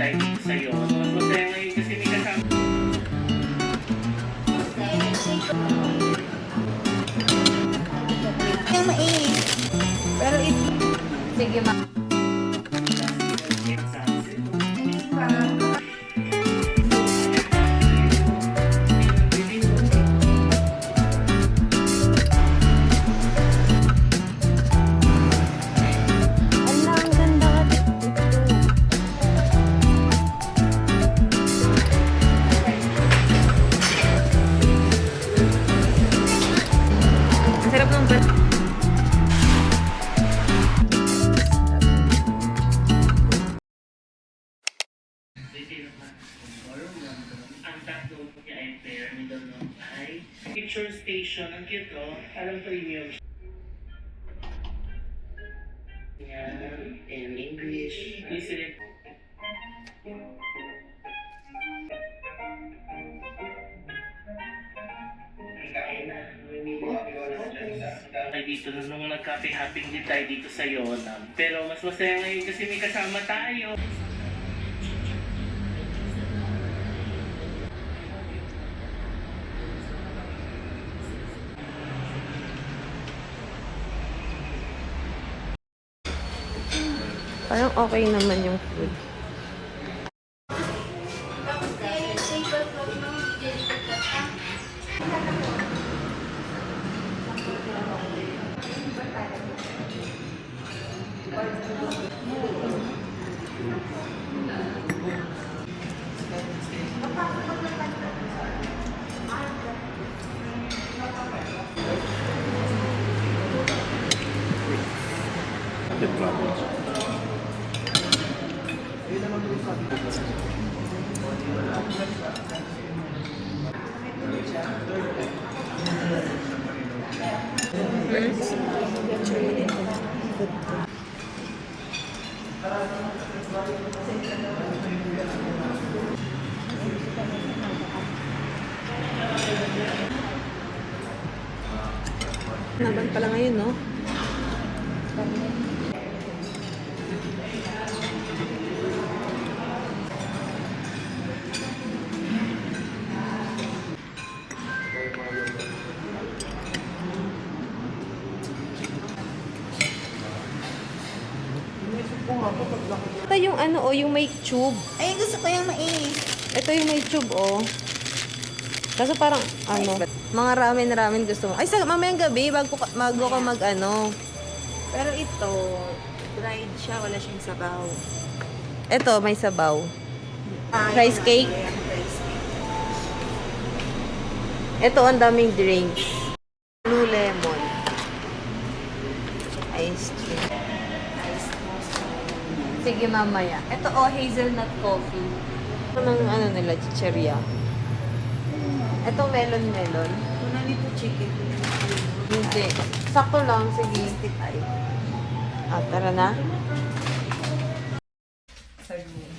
tayo dito sa'yo. Mas masaya ngayon kasi may kasama. Yung mais. Pero ito. Sige, ma. Ala, ang ganda ka dito. Ang sarap ng bat. Ang tatlo niya ay pair, middle ng ay picture station. Ang cute, oh. Alam premium. Yan, in English. Listen. Ay dito nung nagkape-happing din tayo dito sa Yonam. Pero mas masaya ngayon kasi may kasama tayo. Parang okay naman yung food. Naban pala ngayon, no? Ito yung ano, oh, yung may tube. Ay, gusto ko yung mais. Ito yung may tube, oh. Kaso parang, ano, mga ramen gusto mo. Ay, mamayang gabi, bago ka mag-ano. Pero ito, dried siya. Wala siyang sabaw. Ito, may sabaw. Ah, Rice ito cake? na, rice cake. Ito, ang daming drinks. Blue lemon. Ice cream. Sige, mamaya. Ito, oh, hazelnut coffee. Ito ng, ano nila, chicheria. Ito, melon. Una nito chicken. Hindi. Sakto lang. Sige. Ah, tara na. Sa room.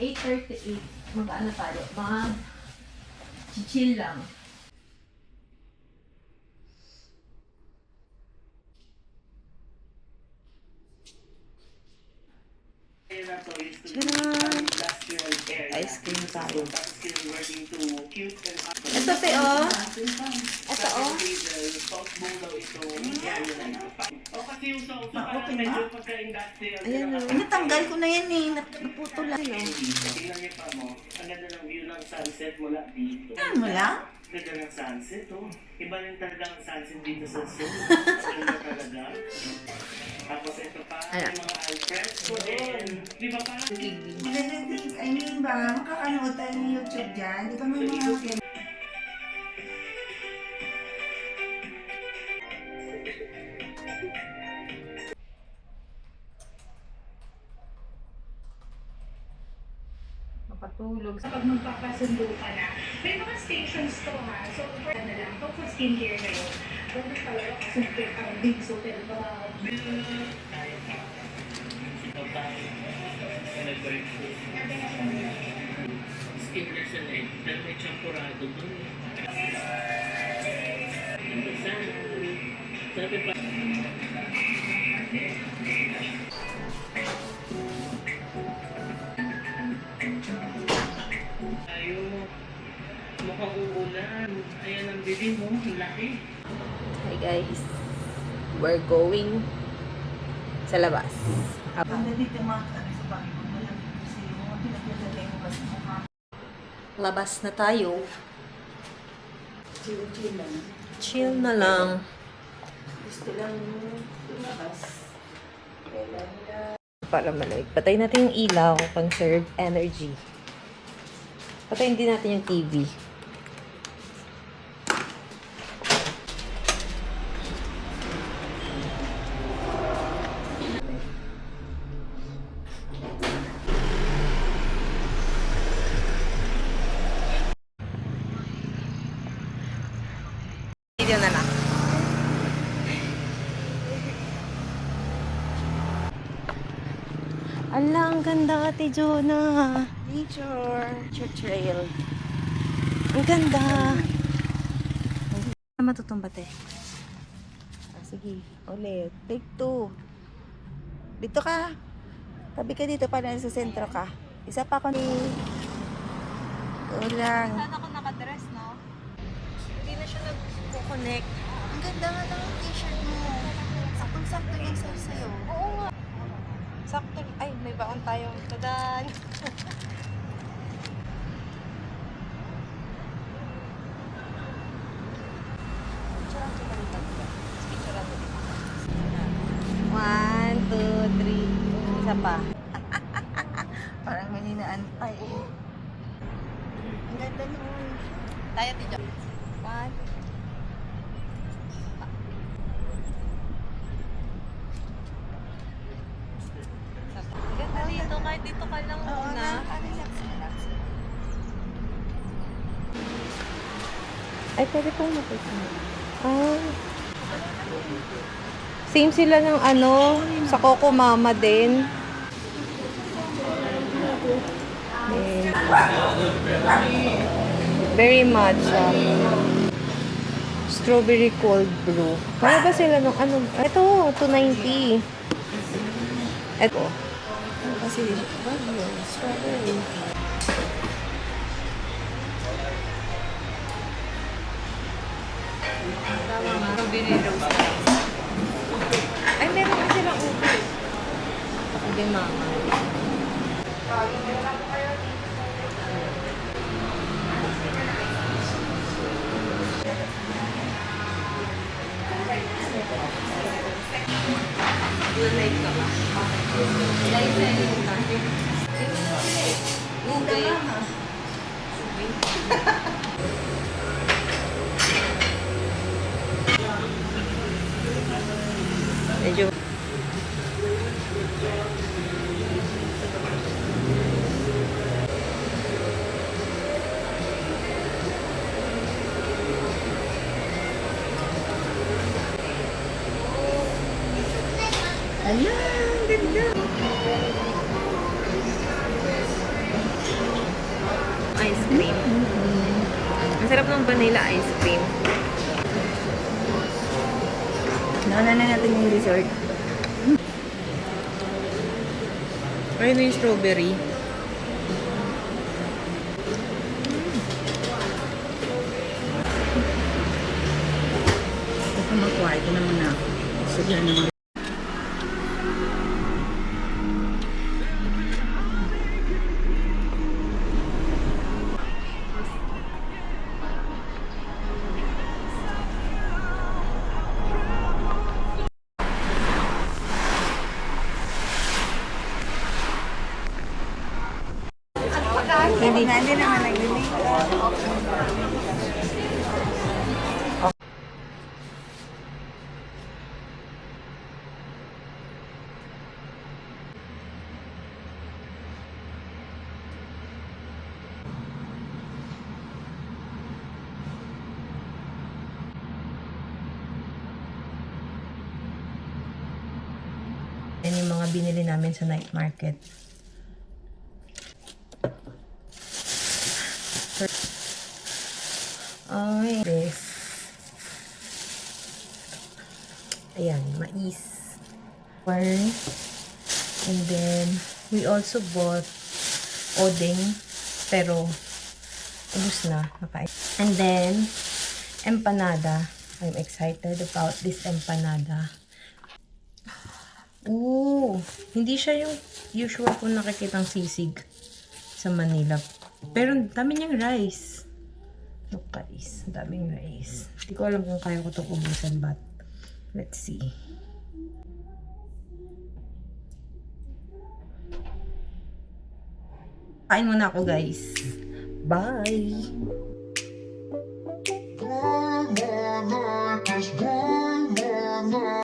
8:38. Mag-ano tayo? Chill lang. Tcharam! Ice cream tayo. Ito, te, oh. Ito, oh. Ayan, oh. Natanggal ko na yan eh. Naputo lang. Tingnan niyo pa mo. Ang ganda ng view ng sunset mula dito. Yan mo lang? Ganda ng sunset, oh. Iba rin talaga ang sunset dito sa Seoul. Ganda talaga. Tapos ito pa, yung mga alfresco din. Di ba parang Maganda din. I mean ba, makakanood tayo ng YouTube dyan. Di ba may mga Makatulog. Kapag magpapasundo ka na, may mga stations to ha. So, for na lang, kung sa skincare na yun, ganun talaga kasi ang big so, pero mga skinless na eh. Pero may champurado dun. Sabi pa. Isipin mo, ang laki. Hi guys. We're going sa labas. Ganda dito mga sa bahay ko. Malamig kasi yung mga pinaglalagay mo kasi mukha. Labas na tayo. Chill lang. Chill na lang. Gusto lang lumabas. Kailan Para malamig. Patayin natin yung ilaw. Conserve energy. Patayin din natin yung TV. Video na lang. Ala, ang ganda, Ate Jonah. Nature trail. Ang ganda. Matutumba, te. Sige, ulit. Take 2. Dito ka. Tabi ka dito para sa sentro ka. Isa pa ako ni... Ulang. Saan ako nakadress, no? Hindi na siya nag-connect. Ang ganda nga ng t-shirt mo. Saktong-sakto yung sa'yo. Oo nga. Sakto. Ay, may baon tayong tadan. One, two, three. Isa pa. Parang maninaan pa eh. Ang ganda nun. Tayo, Tijo. One, two, ganda dito. Kahit dito ka lang Oo muna. na. Relax. Ay, pwede pang makita. Ah. Same sila ng ano, sa Coco Mama din. Eh, very matcha. Strawberry cold brew. Kaya ba sila ng ano? Ito, 290. Ito. Kasi, strawberry. Strawberry rose. Ay, meron pa silang upo. Ako din, mama. Like ka ba? Like sa inyo na. Okay. Medyo Ayan, ganda. ice cream. Ang sarap ng vanilla ice cream. Nauna na natin yung dessert. Ayun na yung strawberry. Baka mag-kwarto naman ako. Sige naman. Hindi naman nagbibig. Yan yung mga binili namin sa night market. Ay, this. Ayan, mais. Corn. And then, we also bought odeng. Pero, ubus na. Nakain. And then, empanada. I'm excited about this empanada. Ooh, hindi siya yung usual kong nakikitang sisig sa Manila. Pero dami niyang rice. Look guys, daming rice. Hindi ko alam kung kaya ko itong ubusan, but let's see. Kain muna ako guys. Bye!